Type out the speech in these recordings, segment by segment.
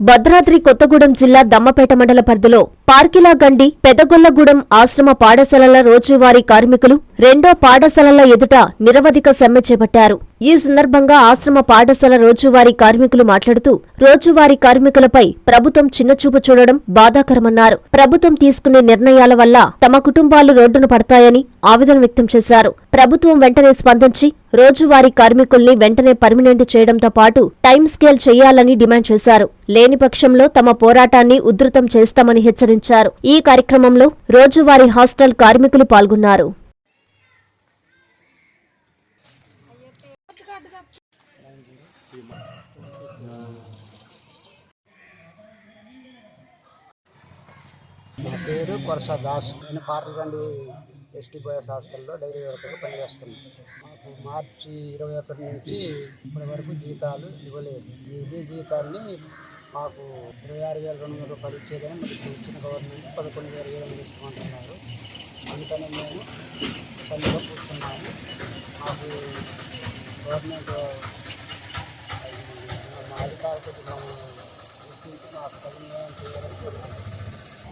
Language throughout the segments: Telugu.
భద్రాద్రి కొత్తగూడెం జిల్లా దమ్మపేట మండల పరిధిలో పార్కిలాగండి పెదగొల్లగూడెం ఆశ్రమ పాఠశాలల రోజువారీ కార్మికులు రెండో పాఠశాలల ఎదుట నిరవధిక సమ్మె చేపట్టారు. ఈ సందర్భంగా ఆశ్రమ పాఠశాల రోజువారీ కార్మికులు మాట్లాడుతూ రోజువారీ కార్మికులపై ప్రభుత్వం చిన్నచూపు చూడడం బాధాకరమన్నారు. ప్రభుత్వం తీసుకునే నిర్ణయాల వల్ల తమ కుటుంబాలు రోడ్డున పడతాయని ఆవేదన వ్యక్తం చేశారు. ప్రభుత్వం వెంటనే స్పందించి రోజువారీ కార్మికుల్ని వెంటనే పర్మినెంట్ చేయడంతో పాటు టైం స్కేల్ చేయాలని డిమాండ్ చేశారు. లేని పక్షంలో తమ పోరాటాన్ని ఉధృతం చేస్తామని హెచ్చరించారు. ఈ కార్యక్రమంలో రోజువారీ హాస్టల్ కార్మికులు పాల్గొన్నారు. నా పేరు కొరసా దాస్. నేను పార్లగండి ఎస్టీ బాయ్స్ హాస్టల్లో డైలీ వర్కర్గా పనిచేస్తున్నాను. మాకు మార్చి 21 నుంచి ఇప్పటి వరకు జీతాలు ఇవ్వలేదు. ఇదే జీతాన్ని మాకు 26,200 రూపాయలు ఇచ్చేదని మనకి ఇచ్చిన గవర్నమెంట్ 11,700 ఇస్తామంటున్నారు. అందుకని మేము పనిలో కూర్చున్నాము. మాకు గవర్నమెంట్ మా అధికారులకు మాకు తగిన చేయాలని కోరుకుంటున్నాం.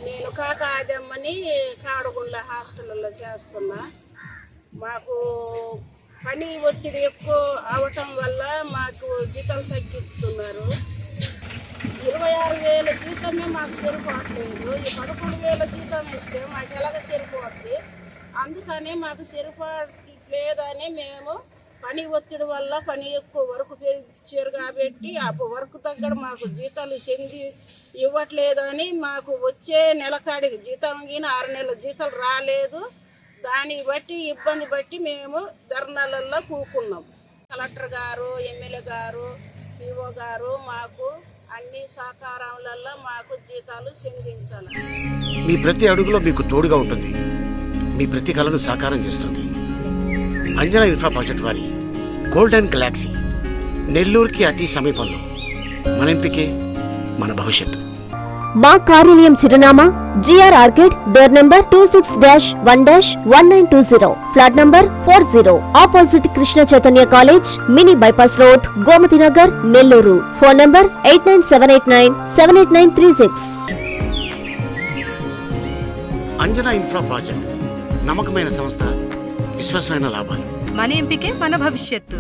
నేను కాకాదమ్మని కాడగుండ్ల హాస్టల్లో చేస్తున్నా. మాకు పని ఒత్తిడి ఎక్కువ అవటం వల్ల మాకు జీతం తగ్గిస్తున్నారు. 26,000 జీతమే మాకు సరిపోవట్లేదు. ఈ 11,000 జీతం ఇస్తే మాకు ఎలాగ సరిపోతుంది? అందుకనే మాకు సరిపోలేదని మేము పని ఒత్తిడి వల్ల పని ఎక్కువ వరకు పెరిచారు కాబట్టి ఆ వర్క్ దగ్గర మాకు జీతాలు చెంది ఇవ్వట్లేదని మాకు వచ్చే నెలకాడికి జీతం గిన 6 నెలల జీతాలు రాలేదు. దాన్ని బట్టి ఇబ్బంది బట్టి మేము ధర్నాలలో కూకున్నాం. కలెక్టర్ గారు, ఎమ్మెల్యే గారు, పిఓ గారు మాకు అన్ని సహకారాలలో మాకు జీతాలు చెందించాలి. మీ ప్రతి అడుగులో మీకు తోడుగా ఉంటుంది. మీ ప్రతి కలను సాకారం చేస్తుంది. అంజనా ఇన్ఫ్రా ప్రాజెక్ట్ వారి గోల్డెన్ గెలాక్సీ నెల్లూరుకి అతి సమీపంలో. మన ఎంపికే మన భవిష్యత్తు. మా కార్యాలయం చిరునామా GR Arcade, door number 26-1-1920, flat number 40, opposite Krishna Chaitanya college, mini bypass road, Gomathi Nagar, Nellore. Phone number 8978978936. Anjana Infra Project నమ్మకమైన సంస్థ, విశ్వాసమైన లాభాలు. మన ఎంపికే మన భవిష్యత్తు.